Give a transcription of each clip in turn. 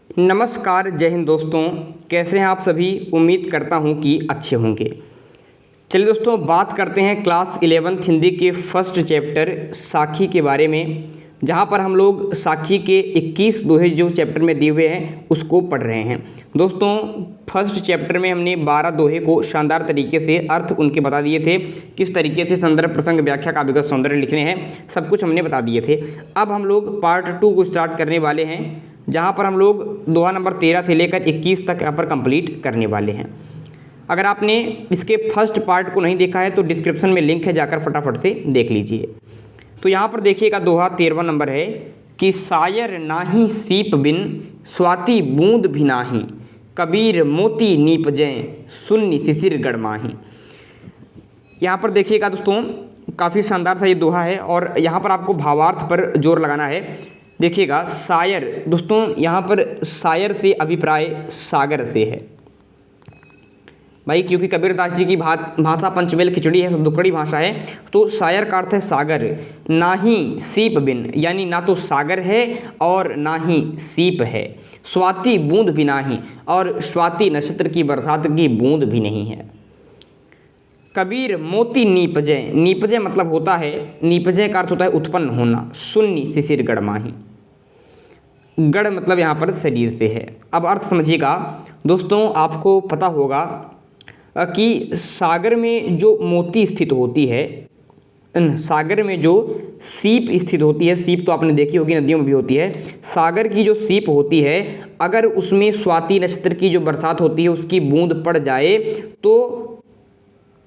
नमस्कार, जय हिंद दोस्तों। कैसे हैं आप सभी? उम्मीद करता हूं कि अच्छे होंगे। चलिए दोस्तों, बात करते हैं क्लास 11th हिंदी के फर्स्ट चैप्टर साखी के बारे में, जहां पर हम लोग साखी के 21 दोहे जो चैप्टर में दिए हुए हैं उसको पढ़ रहे हैं। दोस्तों, फर्स्ट चैप्टर में हमने 12 दोहे को शानदार तरीके से अर्थ उनके बता दिए थे, किस तरीके से संदर्भ, प्रसंग, व्याख्या, काव्यगत सौंदर्य लिखने हैं, सब कुछ हमने बता दिए थे। अब हम लोग पार्ट 2 को स्टार्ट करने वाले हैं, जहाँ पर हम लोग दोहा नंबर 13 से लेकर 21 तक यहाँ पर कंप्लीट करने वाले हैं। अगर आपने इसके फर्स्ट पार्ट को नहीं देखा है तो डिस्क्रिप्शन में लिंक है, जाकर फटाफट से देख लीजिए। तो यहाँ पर देखिएगा, दोहा 13वां नंबर है कि सायर नाही सीप बिन, स्वाति बूंद भी नाही, कबीर मोती नीप जय, सुन्नी शिशिर गड़माही। यहाँ पर देखिएगा दोस्तों, काफ़ी शानदार सा ये दोहा है और यहाँ पर आपको भावार्थ पर जोर लगाना है। देखिएगा, सायर, दोस्तों यहाँ पर सायर से अभिप्राय सागर से है भाई, क्योंकि कबीरदास जी की भाषा पंचमेल खिचड़ी है, दुकड़ी भाषा है। तो सायर का अर्थ है सागर। ना ही सीप बिन, यानी ना तो सागर है और ना ही सीप है। स्वाति बूंद भी नाही, और स्वाति नक्षत्र की बरसात की बूंद भी नहीं है। कबीर मोती नीपजय, नीपजय मतलब होता है, नीपजय का अर्थ होता है उत्पन्न होना। सुन्नी शिशिर गड़माही, गढ़ मतलब यहाँ पर शरीर से है। अब अर्थ समझिएगा दोस्तों, आपको पता होगा कि सागर में जो मोती स्थित होती है, सागर में जो सीप स्थित होती है, सीप तो आपने देखी होगी, नदियों में भी होती है। सागर की जो सीप होती है, अगर उसमें स्वाति नक्षत्र की जो बरसात होती है उसकी बूंद पड़ जाए तो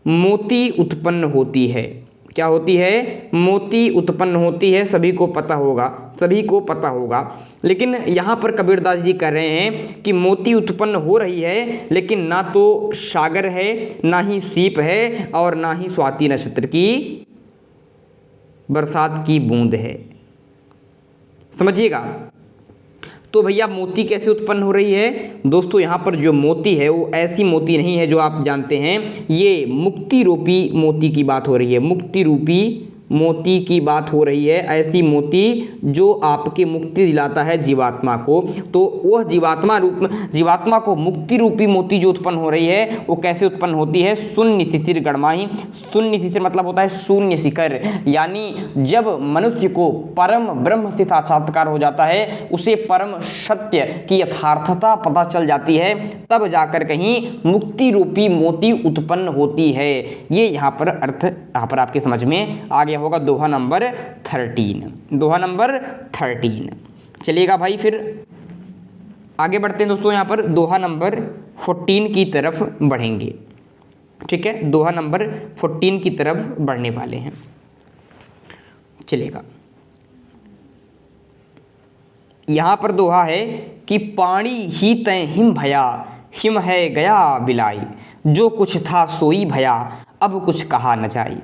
मोती उत्पन्न होती है। क्या होती है? मोती उत्पन्न होती है। सभी को पता होगा, सभी को पता होगा। लेकिन यहाँ पर कबीरदास जी कह रहे हैं कि मोती उत्पन्न हो रही है, लेकिन ना तो सागर है, ना ही सीप है, और ना ही स्वाति नक्षत्र की बरसात की बूंद है। समझिएगा। तो भैया मोती कैसे उत्पन्न हो रही है? दोस्तों यहाँ पर जो मोती है वो ऐसी मोती नहीं है जो आप जानते हैं, ये मुक्ति रूपी मोती की बात हो रही है। मुक्ति रूपी मोती की बात हो रही है, ऐसी मोती जो आपके मुक्ति दिलाता है जीवात्मा को। तो वह जीवात्मा को मुक्ति रूपी मोती जो उत्पन्न हो रही है वो कैसे उत्पन्न होती है? शून्य शिशिर गड़माही। शून्य शिशिर मतलब होता है शून्य शिखर, यानी जब मनुष्य को परम ब्रह्म से साक्षात्कार हो जाता है, उसे परम सत्य की यथार्थता पता चल जाती है, तब जाकर कहीं मुक्ति रूपी मोती उत्पन्न होती है। ये यहाँ पर अर्थ यहाँ पर आपके समझ में आ गया होगा। दोहा नंबर 13, दोहा नंबर 13। चलिएगा भाई, फिर आगे बढ़ते हैं दोस्तों। यहाँ पर दोहा नंबर 14 की तरफ बढ़ेंगे। ठीक है, दोहा नंबर 14 की तरफ बढ़ने वाले हैं। चलिएगा, यहाँ पर दोहा है कि पानी ही तय हिम भया, हिम है गया बिलाई, जो कुछ था सोई भया, अब कुछ कहा न जाई।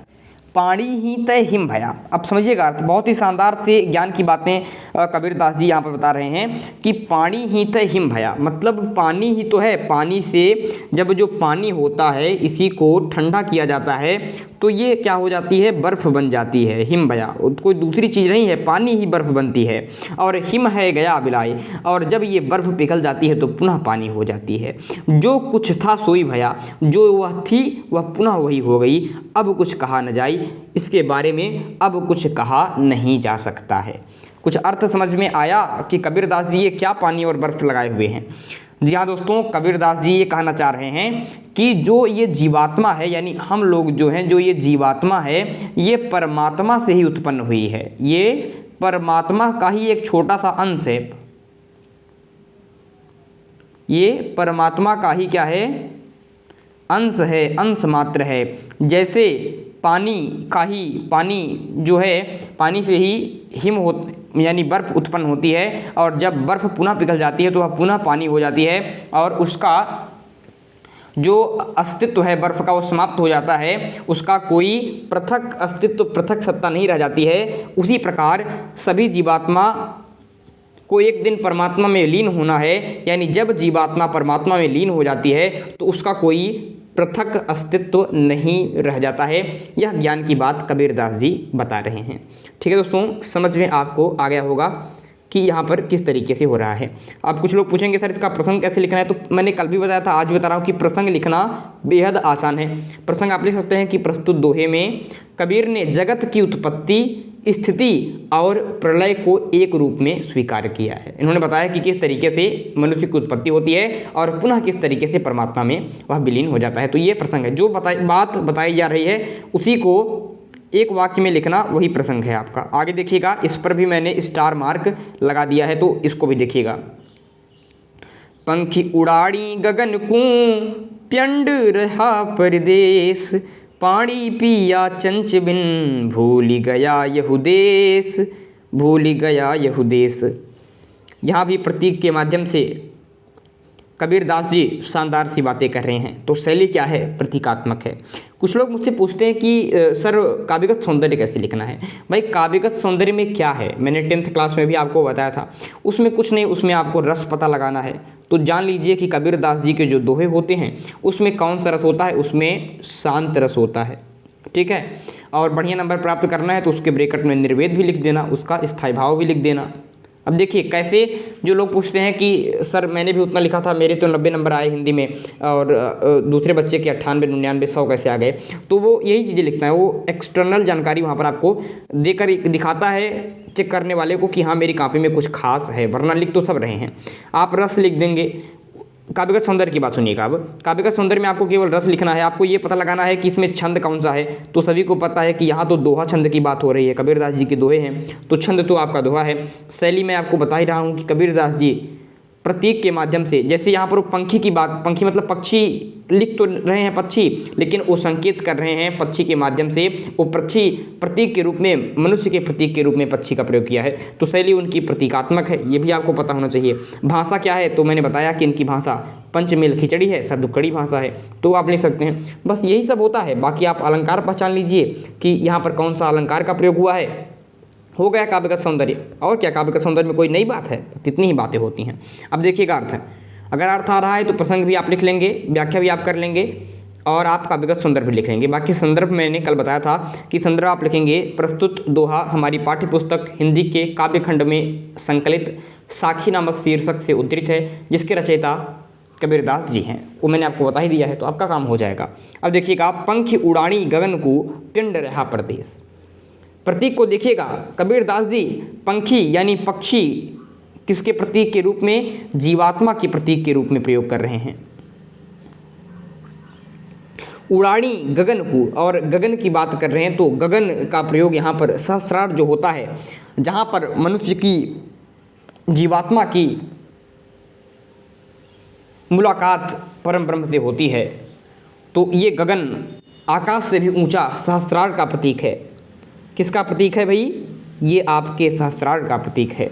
पानी ही तय हिम भया। अब समझिएगा, बहुत ही शानदार से ज्ञान की बातें कबीरदास जी यहाँ पर बता रहे हैं कि पानी ही तय हिम भया, मतलब पानी ही तो है। पानी से जब जो पानी होता है इसी को ठंडा किया जाता है तो ये क्या हो जाती है? बर्फ़ बन जाती है। हिम भया कोई दूसरी चीज़ नहीं है, पानी ही बर्फ़ बनती है। और हिम है गया बिलाई, और जब ये बर्फ़ पिघल जाती है तो पुनः पानी हो जाती है। जो कुछ था सोई भया, जो वह थी वह पुनः वही हो गई, अब कुछ कहा न जाई, इसके बारे में अब कुछ कहा नहीं जा सकता है। कुछ अर्थ समझ में आया कि कबीरदास जी ये क्या पानी और बर्फ़ लगाए हुए हैं? जी हाँ दोस्तों, कबीरदास जी ये कहना चाह रहे हैं कि जो ये जीवात्मा है, यानी हम लोग जो हैं, जो ये जीवात्मा है, ये परमात्मा से ही उत्पन्न हुई है। ये परमात्मा का ही एक छोटा सा अंश है। ये परमात्मा का ही क्या है? अंश है, अंश मात्र है। जैसे पानी का ही, पानी जो है, पानी से ही हिम हो यानी बर्फ़ उत्पन्न होती है, और जब बर्फ़ पुनः पिघल जाती है तो वह पुनः पानी हो जाती है, और उसका जो अस्तित्व है बर्फ़ का वो समाप्त हो जाता है। उसका कोई पृथक अस्तित्व, पृथक सत्ता नहीं रह जाती है। उसी प्रकार सभी जीवात्मा को एक दिन परमात्मा में लीन होना है, यानी जब जीवात्मा परमात्मा में लीन हो जाती है तो उसका कोई पृथक अस्तित्व नहीं रह जाता है। यह ज्ञान की बात कबीरदास जी बता रहे हैं। ठीक है दोस्तों, समझ में आपको आ गया होगा कि यहाँ पर किस तरीके से हो रहा है। अब कुछ लोग पूछेंगे सर इसका प्रसंग कैसे लिखना है, तो मैंने कल भी बताया था, आज भी बता रहा हूँ कि प्रसंग लिखना बेहद आसान है। प्रसंग आप लिख सकते हैं कि प्रस्तुत दोहे में कबीर ने जगत की उत्पत्ति, स्थिति और प्रलय को एक रूप में स्वीकार किया है। इन्होंने बताया कि किस तरीके से मनुष्य की उत्पत्ति होती है और पुनः किस तरीके से परमात्मा में वह विलीन हो जाता है। तो ये प्रसंग है, जो बात बताई जा रही है उसी को एक वाक्य में लिखना, वही प्रसंग है आपका। आगे देखिएगा, इस पर भी मैंने स्टार मार्क लगा दिया है, तो इसको भी देखिएगा। पंखी उड़ाड़ी गगन को प्यंड रहा परदेश, पानी पिया चंच बिन भूल गया यहु देश, भूल गया यहु देश। यहाँ भी प्रतीक के माध्यम से कबीरदास जी शानदार सी बातें कर रहे हैं। तो शैली क्या है? प्रतीकात्मक है। कुछ लोग मुझसे पूछते हैं कि सर काव्यगत सौंदर्य कैसे लिखना है। भाई काव्यगत सौंदर्य में क्या है, मैंने 10th क्लास में भी आपको बताया था, उसमें कुछ नहीं, उसमें आपको रस पता लगाना है। तो जान लीजिए कि कबीरदास जी के जो दोहे होते हैं उसमें कौन सा रस होता है, उसमें शांत रस होता है, ठीक है। और बढ़िया नंबर प्राप्त करना है तो उसके ब्रैकेट में निर्वेद भी लिख देना, उसका स्थायी भाव भी लिख देना। अब देखिए कैसे, जो लोग पूछते हैं कि सर मैंने भी उतना लिखा था, मेरे तो 90 नंबर आए हिंदी में और दूसरे बच्चे के 98, 99, 100 कैसे आ गए, तो वो यही चीज़ें लिखता है, वो एक्सटर्नल जानकारी वहाँ पर आपको देकर दिखाता है चेक करने वाले को कि हाँ मेरी कॉपी में कुछ खास है, वरना लिख तो सब रहे हैं। आप रस लिख देंगे। काव्यगत सौंदर्य की बात सुनिएगा। अब काव्यगत सौंदर्य में आपको केवल रस लिखना है, आपको ये पता लगाना है कि इसमें छंद कौन सा है। तो सभी को पता है कि यहाँ तो दोहा छंद की बात हो रही है, कबीरदास जी के दोहे हैं तो छंद तो आपका दोहा है। शैली मैं आपको बता ही रहा हूँ कि कबीरदास जी प्रतीक के माध्यम से, जैसे यहाँ पर वो पंखी की बात, पंखी मतलब पक्षी लिख तो रहे हैं पक्षी, लेकिन वो संकेत कर रहे हैं पक्षी के माध्यम से, वो पक्षी प्रतीक के रूप में, मनुष्य के प्रतीक के रूप में पक्षी का प्रयोग किया है। तो शैली उनकी प्रतीकात्मक है, ये भी आपको पता होना चाहिए। भाषा क्या है, तो मैंने बताया कि इनकी भाषा पंचमेल खिचड़ी है, सदुक्कड़ी भाषा है, तो आप ले सकते हैं। बस यही सब होता है। बाकी आप अलंकार पहचान लीजिए कि यहाँ पर कौन सा अलंकार का प्रयोग हुआ है, हो गया काव्यगत सौंदर्य। और क्या, काव्यगत सौंदर्य में कोई नई बात है, कितनी ही बातें होती हैं। अब देखिएगा अर्थ, अगर अर्थ आ रहा है तो प्रसंग भी आप लिख लेंगे, व्याख्या भी आप कर लेंगे और आप काव्यगत सौंदर्य भी लिख लेंगे। बाकी संदर्भ मैंने कल बताया था कि संदर्भ आप लिखेंगे प्रस्तुत दोहा हमारी पाठ्य पुस्तक हिंदी के काव्यखंड में संकलित साखी नामक शीर्षक से उद्धृत है, जिसके रचयिता कबीरदास जी हैं, वो मैंने आपको बता ही दिया है, तो आपका काम हो जाएगा। अब देखिएगा, पंख उड़ानी गगन को पिंड रहा परदेश। प्रतीक को देखिएगा, कबीरदास जी पंखी यानी पक्षी किसके प्रतीक के रूप में, जीवात्मा के प्रतीक के रूप में प्रयोग कर रहे हैं। उड़ानी गगन को, और गगन की बात कर रहे हैं तो गगन का प्रयोग यहाँ पर सहस्रार जो होता है, जहाँ पर मनुष्य की जीवात्मा की मुलाकात परम ब्रह्म से होती है, तो ये गगन आकाश से भी ऊंचा सहस्रार का प्रतीक है। किसका प्रतीक है भाई? ये आपके सहस्रार का प्रतीक है।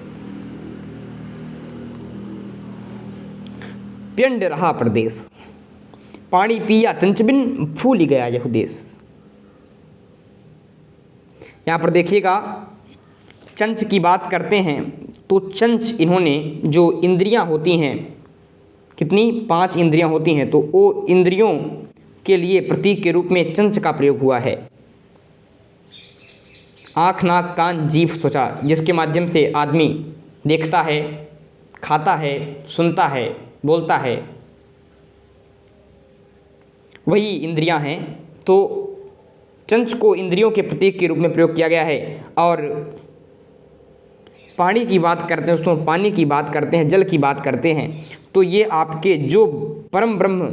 पिंड रहा प्रदेश, पानी पिया चंच बिन भूल गया यहु देश। यहाँ पर देखिएगा, चंच की बात करते हैं तो चंच, इन्होंने जो इंद्रियां होती हैं, कितनी, 5 इंद्रियां होती हैं, तो वो इंद्रियों के लिए प्रतीक के रूप में चंच का प्रयोग हुआ है। आँख, नाक, कान, जीभ, त्वचा, जिसके माध्यम से आदमी देखता है, खाता है, सुनता है, बोलता है, वही इंद्रियां हैं। तो चंच को इंद्रियों के प्रतीक के रूप में प्रयोग किया गया है। और पानी की बात करते हैं दोस्तों, पानी की बात करते हैं, जल की बात करते हैं, तो ये आपके जो परम ब्रह्म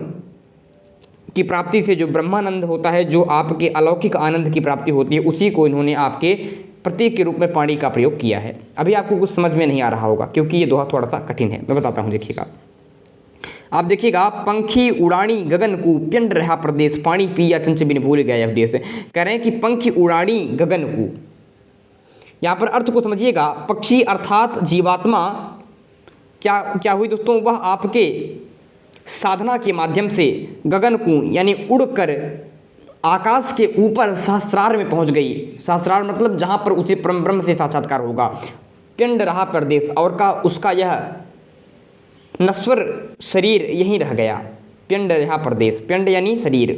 की प्राप्ति से जो ब्रह्मानंद होता है, जो आपके अलौकिक आनंद की प्राप्ति होती है, उसी को इन्होंने आपके प्रतीक के रूप में पानी का प्रयोग किया है। अभी आपको कुछ समझ में नहीं आ रहा होगा क्योंकि ये दोहा थोड़ा सा कठिन है, मैं बताता हूँ। देखिएगा, आप देखिएगा, पंखी उड़ानी गगन को पिंड रहा प्रदेश, पानी पिया चंच बिन भूल गया यह देश। कह रहे हैं कि पंखी उड़ानी गगन को, यहाँ पर अर्थ को समझिएगा। पक्षी अर्थात जीवात्मा क्या हुई दोस्तों, वह आपके साधना के माध्यम से गगन को यानी उड़कर आकाश के ऊपर सहस्रार में पहुंच गई। सहस्रार मतलब जहां पर उसे परम ब्रह्म से साक्षात्कार होगा। पिंड रहा प्रदेश, और का उसका यह नश्वर शरीर यहीं रह गया। पिंड रहा प्रदेश, पिंड यानी शरीर।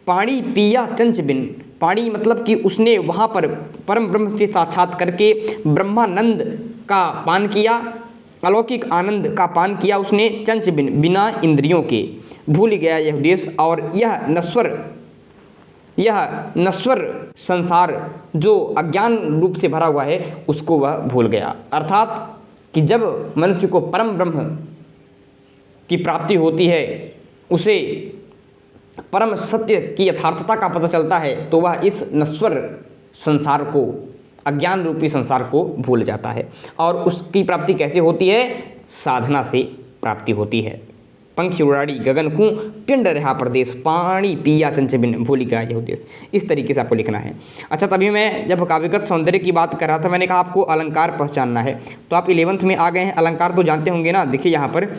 पानी पिया चंच बिन, पानी मतलब कि उसने वहाँ पर परम ब्रह्म से साक्षात करके ब्रह्मानंद का पान किया, अलौकिक आनंद का पान किया उसने चंच बिना इंद्रियों के, भूल गया यह उद्देश्य और यह नश्वर संसार जो अज्ञान रूप से भरा हुआ है उसको वह भूल गया। अर्थात कि जब मनुष्य को परम ब्रह्म की प्राप्ति होती है, उसे परम सत्य की यथार्थता का पता चलता है, तो वह इस नश्वर संसार को, अज्ञान रूपी संसार को भूल जाता है। और उसकी प्राप्ति कैसे होती है? साधना से प्राप्ति होती है। पंखी उड़ाड़ी गगन कूं, पिंड रहा प्रदेश, पानी पिया चंच बिन, भूल गया यह उद्देश्य। इस तरीके से आपको लिखना है। अच्छा, तभी मैं जब काव्यगत सौंदर्य की बात कर रहा था, मैंने कहा आपको अलंकार पहचानना है, तो आप 11th में आ गए हैं। अलंकार तो जानते होंगे ना। देखिए यहाँ पर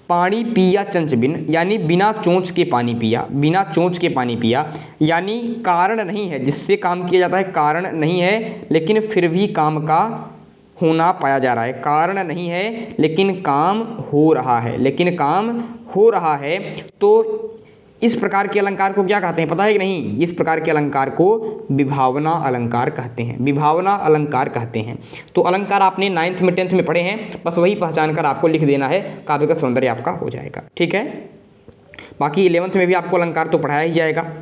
पानी पिया चंच बिन, यानी बिना चोंच के पानी पिया, बिना चोंच के पानी पिया, यानी कारण नहीं है जिससे काम किया जाता है, कारण नहीं है लेकिन फिर भी काम का होना पाया जा रहा है। कारण नहीं है लेकिन काम हो रहा है, लेकिन काम हो रहा है। तो इस प्रकार के अलंकार को क्या कहते हैं पता है कि नहीं? इस प्रकार के अलंकार को विभावना अलंकार कहते हैं, विभावना अलंकार कहते हैं। तो अलंकार आपने 9th में 10th में पढ़े हैं, बस वही पहचान कर आपको लिख देना है, काव्यगत सौंदर्य आपका हो जाएगा। ठीक है, बाकी 11th में भी आपको अलंकार तो पढ़ाया ही जाएगा।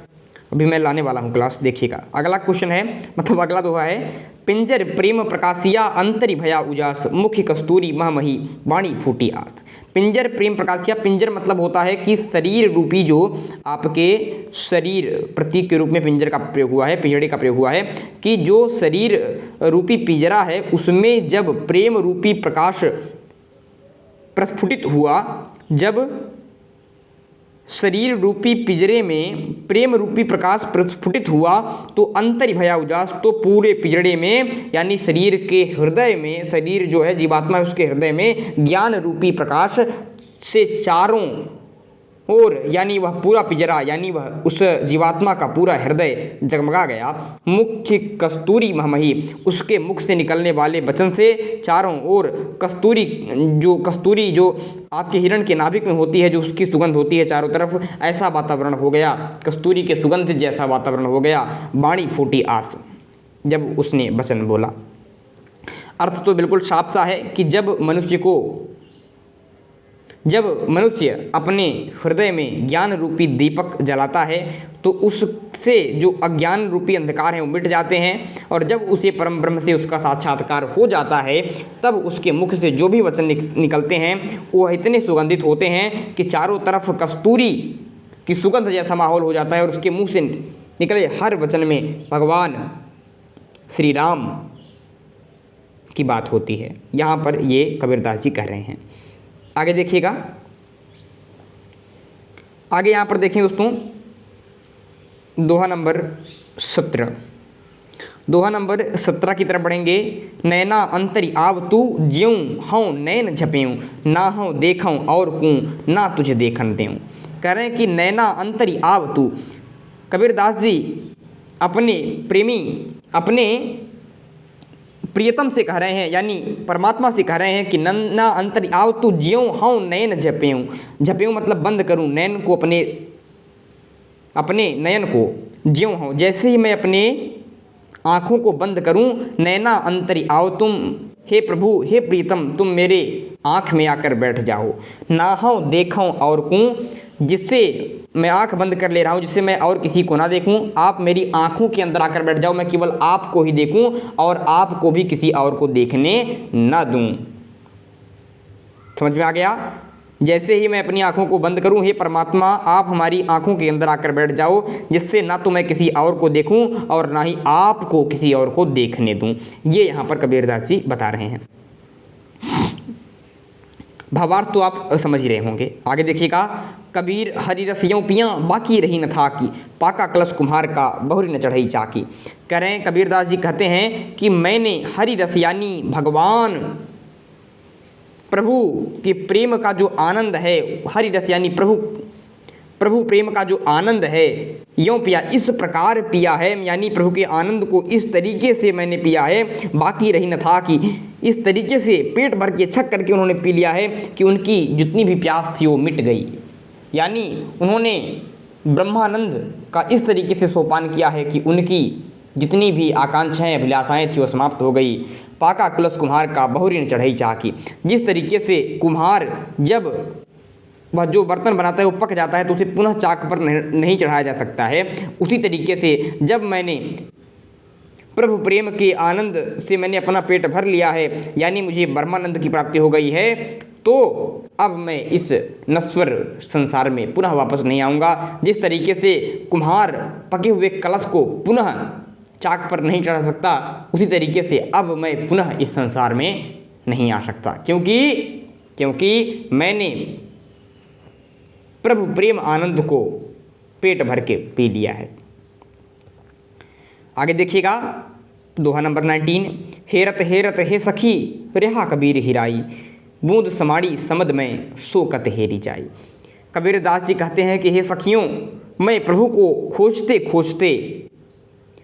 अभी मैं लाने वाला हूँ क्लास, देखिएगा। अगला क्वेश्चन है, मतलब अगला दोहा है, पिंजर प्रेम प्रकाशिया अंतरि भया उजास, मुख्य कस्तूरी महमही वाणी फूटी आस। पिंजर प्रेम प्रकाशिया, पिंजर मतलब होता है कि शरीर रूपी, जो आपके शरीर प्रतीक के रूप में पिंजर का प्रयोग हुआ है, पिंजड़े का प्रयोग हुआ है, कि जो शरीर रूपी पिंजरा है उसमें जब प्रेम रूपी प्रकाश प्रस्फुटित हुआ, जब शरीर रूपी पिंजरे में प्रेम रूपी प्रकाश प्रस्फुटित हुआ, तो अंतरि भया उजास, तो पूरे पिंजरे में यानी शरीर के हृदय में, शरीर जो है जीवात्मा है उसके हृदय में ज्ञान रूपी प्रकाश से चारों ओर, यानी वह पूरा पिंजरा, यानी वह उस जीवात्मा का पूरा हृदय जगमगा गया। मुख्य कस्तूरी महमही, उसके मुख से निकलने वाले वचन से चारों ओर कस्तूरी जो आपके हिरण के नाभिक में होती है, जो उसकी सुगंध होती है चारों तरफ, ऐसा वातावरण हो गया, कस्तूरी के सुगंध जैसा वातावरण हो गया। वाणी फूटी आस, जब उसने वचन बोला। अर्थ तो बिल्कुल साफ सा है कि जब मनुष्य अपने हृदय में ज्ञान रूपी दीपक जलाता है, तो उससे जो अज्ञान रूपी अंधकार हैं वो मिट जाते हैं, और जब उसे परम ब्रह्म से उसका साक्षात्कार हो जाता है, तब उसके मुख से जो भी वचन निकलते हैं वो इतने सुगंधित होते हैं कि चारों तरफ कस्तूरी की सुगंध जैसा माहौल हो जाता है, और उसके मुँह से निकले हर वचन में भगवान श्री राम की बात होती है। यहाँ पर ये कबीरदास जी कह रहे हैं। आगे देखिएगा, आगे यहाँ पर देखें दोस्तों, दोहा नंबर 17, दोहा नंबर 17 की तरफ बढ़ेंगे। नैना अंतरि आव तू ज्यों हूँ नैन झपेऊँ, ना हूँ देखूँ और कूँ ना तुझे देखन देऊँ। कह रहे हैं कि नैना अंतरि आव तू, कबीरदास जी अपने प्रेमी, अपने प्रियतम से कह रहे हैं, यानी परमात्मा से कह रहे हैं कि नन्ना अंतरि आव तू ज्यों हूँ नयन झपेऊँ। झपेऊँ मतलब बंद करूँ, नयन को अपने नयन को, ज्यों हूँ जैसे ही मैं अपने आँखों को बंद करूँ, नैना अंतरि आओ तुम, हे प्रभु हे प्रियतम तुम मेरे आँख में आकर बैठ जाओ। ना हूँ देखूँ और कूँ, जिससे मैं आँख बंद कर ले रहा हूँ, जिससे मैं और किसी को ना देखूँ, आप मेरी आँखों के अंदर आकर बैठ जाओ, मैं केवल आपको ही देखूँ और आपको भी किसी और को देखने ना दूँ। समझ में आ गया? जैसे ही मैं अपनी आँखों को बंद करूँ, हे परमात्मा आप हमारी आँखों के अंदर आकर बैठ जाओ, जिससे ना तो मैं किसी और को देखूँ और ना ही आपको किसी और को देखने दूँ। ये यहाँ पर कबीरदास जी बता रहे हैं। भावार्थ तो आप समझ ही रहे होंगे। आगे देखिएगा, कबीर हरि रसियों पियाँ बाकी रही न था की, पाका कलश कुम्हार का बहुरी न चढ़ई चाकी। कह रहे हैं कबीरदास जी कहते हैं कि मैंने हरि रस यानी भगवान प्रभु के प्रेम का जो आनंद है, हरि रस यानी प्रभु प्रेम का जो आनंद है, यों पिया इस प्रकार पिया है, यानी प्रभु के आनंद को इस तरीके से मैंने पिया है, बाकी रही न था कि इस तरीके से पेट भर के छक करके उन्होंने पी लिया है कि उनकी जितनी भी प्यास थी वो मिट गई। यानी उन्होंने ब्रह्मानंद का इस तरीके से सोपान किया है कि उनकी जितनी भी आकांक्षाएं अभिलाषाएं थी वो समाप्त हो गई। पाका कुलस कुम्हार का बहुरी न चढ़ई चाकी। जिस तरीके से कुम्हार जब वह जो बर्तन बनाता है वो पक जाता है तो उसे पुनः चाक पर नहीं चढ़ाया जा सकता है, उसी तरीके से जब मैंने प्रभु प्रेम के आनंद से मैंने अपना पेट भर लिया है, यानी मुझे ब्रह्मानंद की प्राप्ति हो गई है, तो अब मैं इस नश्वर संसार में पुनः वापस नहीं आऊँगा। जिस तरीके से कुम्हार पके हुए कलश को पुनः चाक पर नहीं चढ़ा सकता, उसी तरीके से अब मैं पुनः इस संसार में नहीं आ सकता, क्योंकि मैंने प्रभु प्रेम आनंद को पेट भर के पी लिया है। आगे देखिएगा दोहा नंबर 19। हेरत हेरत हे सखी रेहा कबीर हिराई, बूंद समाड़ी समद में शोकत हेरी जाई। कबीर दास जी कहते हैं कि हे सखियों, मैं प्रभु को खोजते खोजते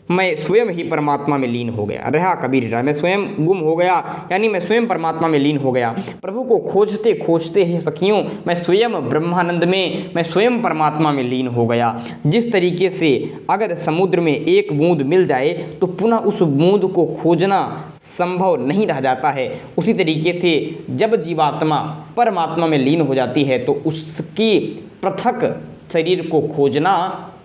मैं स्वयं ही परमात्मा में लीन हो गया। रहा कबीर हिराई, मैं स्वयं गुम हो गया, यानी मैं स्वयं परमात्मा में लीन हो गया। प्रभु को खोजते खोजते हे सखियों, मैं स्वयं ब्रह्मानंद में, मैं स्वयं परमात्मा में लीन हो गया। जिस तरीके से अगर समुद्र में एक बूंद मिल जाए तो पुनः उस बूंद को खोजना संभव नहीं रह जाता है, उसी तरीके से जब जीवात्मा परमात्मा में लीन हो जाती है तो उसकी पृथक शरीर को खोजना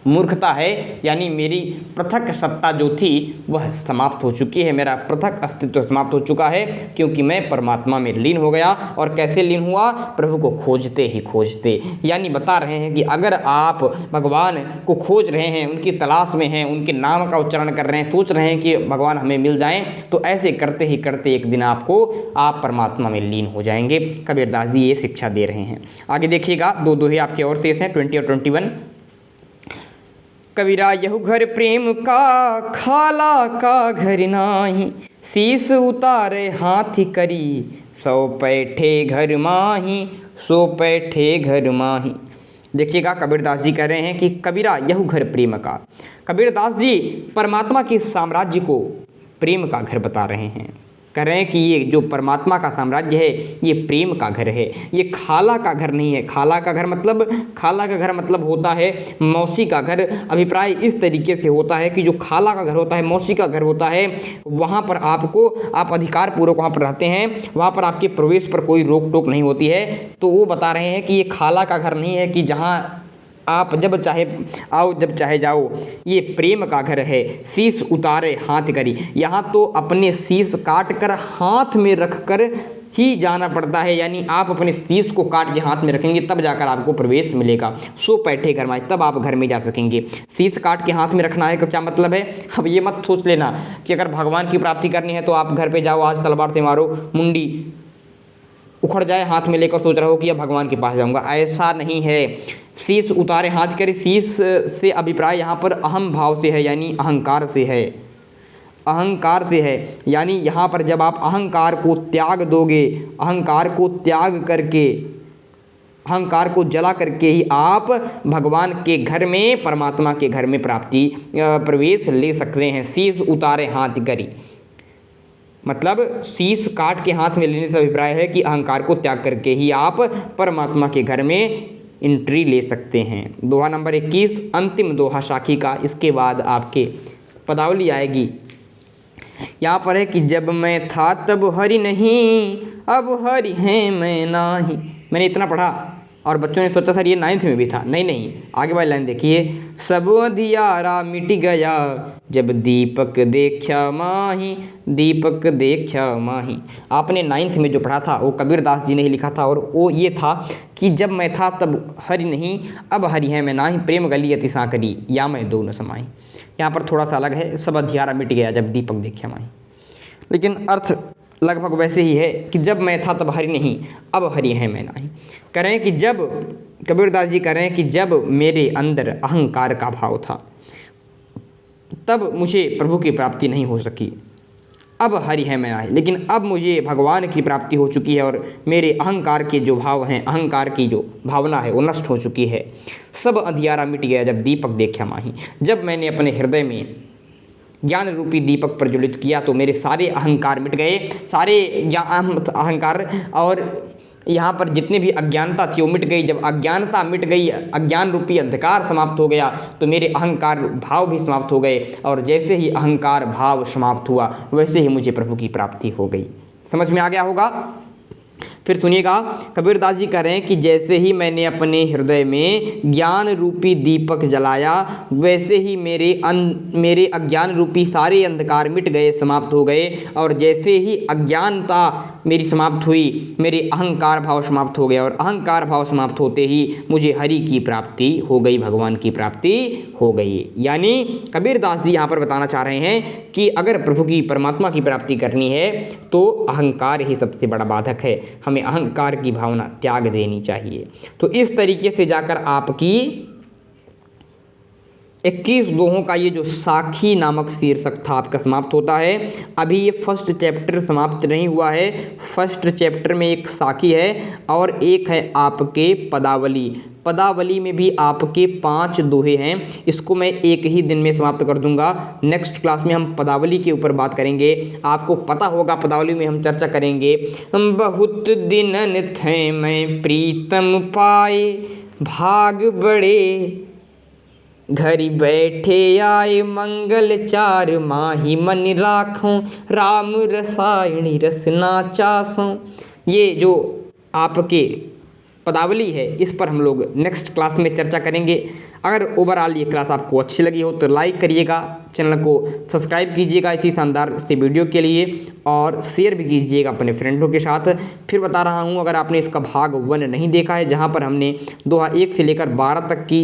मूर्खता है, यानी मेरी पृथक सत्ता जो थी वह समाप्त हो चुकी है, मेरा पृथक अस्तित्व समाप्त हो चुका है, क्योंकि मैं परमात्मा में लीन हो गया। और कैसे लीन हुआ? प्रभु को खोजते ही खोजते। यानी बता रहे हैं कि अगर आप भगवान को खोज रहे हैं, उनकी तलाश में हैं, उनके नाम का उच्चारण कर रहे हैं, सोच रहे हैं कि भगवान हमें मिल जाएं, तो ऐसे करते ही करते एक दिन आप परमात्मा में लीन हो जाएंगे। कबीरदास जी ये शिक्षा दे रहे हैं। आगे देखिएगा, दो दोहे आपके और शेष हैं, 20 और 21। कबीरा यहु घर प्रेम का, खाला का घर नाही, शीस उतारे हाथी करी, 100 पैठे घर माही, 100 पैठे घर माही। देखिएगा, कबीरदास जी कह रहे हैं कि कबीरा यहु घर प्रेम का। कबीरदास जी परमात्मा के साम्राज्य को प्रेम का घर बता रहे हैं। कह रहे हैं कि ये जो परमात्मा का साम्राज्य है ये प्रेम का घर है, ये खाला का घर नहीं है। खाला का घर मतलब होता है मौसी का घर। अभिप्राय इस तरीके से होता है कि जो खाला का घर होता है, मौसी का घर होता है, वहाँ पर आप अधिकार पूर्वक वहाँ पर रहते हैं, वहाँ पर आपके प्रवेश पर कोई रोक टोक नहीं होती है। तो वो बता रहे हैं कि ये खाला का घर नहीं है कि जहाँ आप जब चाहे आओ जब चाहे जाओ, ये प्रेम का घर है। शीश उतारे हाथ करी, यहाँ तो अपने शीश काट कर हाथ में रख कर ही जाना पड़ता है, यानी आप अपने शीश को काट के हाथ में रखेंगे तब जाकर आपको प्रवेश मिलेगा। 100 पैठे घर में, तब आप घर में जा सकेंगे। शीश काट के हाथ में रखना है का क्या मतलब है? अब ये मत सोच लेना कि अगर भगवान की प्राप्ति करनी है तो आप घर पर जाओ, आज तलवार से मारो, मुंडी उखड़ जाए हाथ में लेकर सोच रहे हो कि अब भगवान के पास जाऊंगा। ऐसा नहीं है। शीश उतारे हाथ करे, शीश से अभिप्राय यहाँ पर अहम भाव से है, यानी अहंकार से है। अहंकार से है, यानी यहाँ पर जब आप अहंकार को त्याग दोगे, अहंकार को त्याग करके, अहंकार को जला करके ही आप भगवान के घर में, परमात्मा के घर में प्रवेश ले सकते हैं। शीश उतारे हाथ करी मतलब शीश काट के हाथ में लेने से अभिप्राय है कि अहंकार को त्याग करके ही आप परमात्मा के घर में एंट्री ले सकते हैं। दोहा नंबर 21, अंतिम दोहा साखी का। इसके बाद आपके पदावली आएगी। यहाँ पर है कि जब मैं था तब हरि नहीं, अब हरि है मैं नाही। मैंने इतना पढ़ा और बच्चों ने सोचा सर ये 9th में भी था। नहीं, आगे वाली लाइन देखिए। सब अंधियारा मिट गया, जब दीपक देखा माही, दीपक देखा माही। आपने 9th में जो पढ़ा था वो कबीरदास जी ने ही लिखा था, और वो ये था कि जब मैं था तब हरि नहीं, अब हरि है मैं नाही, प्रेम गली अति सांकरी, या मैं दो न समाई। यहाँ पर थोड़ा सा अलग है, सब अंधियारा मिट गया जब दीपक देखा माही, लेकिन अर्थ लगभग वैसे ही है कि जब मैं था तब हरि नहीं, अब हरि है मैं नाही। कह रहे हैं कि जब, कबीरदास जी कह रहे हैं कि जब मेरे अंदर अहंकार का भाव था तब मुझे प्रभु की प्राप्ति नहीं हो सकी, अब हरि है मैं नाही। लेकिन अब मुझे भगवान की प्राप्ति हो चुकी है और मेरे अहंकार के जो भाव हैं, अहंकार की जो भावना है वो नष्ट हो चुकी है। सब अंधियारा मिट गया जब दीपक देखा माही। जब मैंने अपने हृदय में ज्ञान रूपी दीपक प्रज्वलित किया तो मेरे सारे अहंकार मिट गए, सारे अहंकार और यहाँ पर जितनी भी अज्ञानता थी वो मिट गई। जब अज्ञानता मिट गई, अज्ञान रूपी अंधकार समाप्त हो गया, तो मेरे अहंकार भाव भी समाप्त हो गए, और जैसे ही अहंकार भाव समाप्त हुआ वैसे ही मुझे प्रभु की प्राप्ति हो गई। समझ में आ गया होगा। फिर सुनिएगा, कबीरदास जी कह रहे हैं कि जैसे ही मैंने अपने हृदय में ज्ञान रूपी दीपक जलाया, वैसे ही मेरे अज्ञान रूपी सारे अंधकार मिट गए, समाप्त हो गए, और जैसे ही अज्ञानता मेरी समाप्त हुई, मेरे अहंकार भाव समाप्त हो गया, और अहंकार भाव समाप्त होते ही मुझे हरि की प्राप्ति हो गई, भगवान की प्राप्ति हो गई। यानी कबीरदास जी यहाँ पर बताना चाह रहे हैं कि अगर प्रभु की, परमात्मा की प्राप्ति करनी है तो अहंकार ही सबसे बड़ा बाधक है, हमें अहंकार की भावना त्याग देनी चाहिए। तो इस तरीके से जाकर आपकी 21 दोहों का ये जो साखी नामक शीर्षक था आपका समाप्त होता है। अभी ये फर्स्ट चैप्टर समाप्त नहीं हुआ है। फर्स्ट चैप्टर में एक साखी है और एक है आपके पदावली। पदावली में भी आपके 5 दोहे हैं। इसको मैं एक ही दिन में समाप्त कर दूंगा। नेक्स्ट क्लास में हम पदावली के ऊपर बात करेंगे। आपको पता होगा पदावली में हम चर्चा करेंगे, बहुत दिनन थे मैं प्रीतम पाए, भाग बड़े घरी बैठे आए, मंगल 4 माही मन राखों, राम रसायणी रसना चासों। ये जो आपके पदावली है इस पर हम लोग नेक्स्ट क्लास में चर्चा करेंगे। अगर ओवरऑल ये क्लास आपको अच्छी लगी हो तो लाइक करिएगा, चैनल को सब्सक्राइब कीजिएगा इसी शानदार से वीडियो के लिए, और शेयर भी कीजिएगा अपने फ्रेंडों के साथ। फिर बता रहा हूँ, अगर आपने इसका भाग 1 नहीं देखा है, जहाँ पर हमने दोहा 1 से लेकर 12 तक की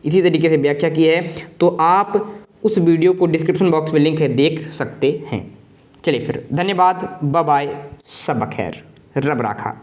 इसी तरीके से व्याख्या की है, तो आप उस वीडियो को डिस्क्रिप्शन बॉक्स में लिंक है, देख सकते हैं। चलिए फिर, धन्यवाद, बाय बाय, सब खैर, रब राखा।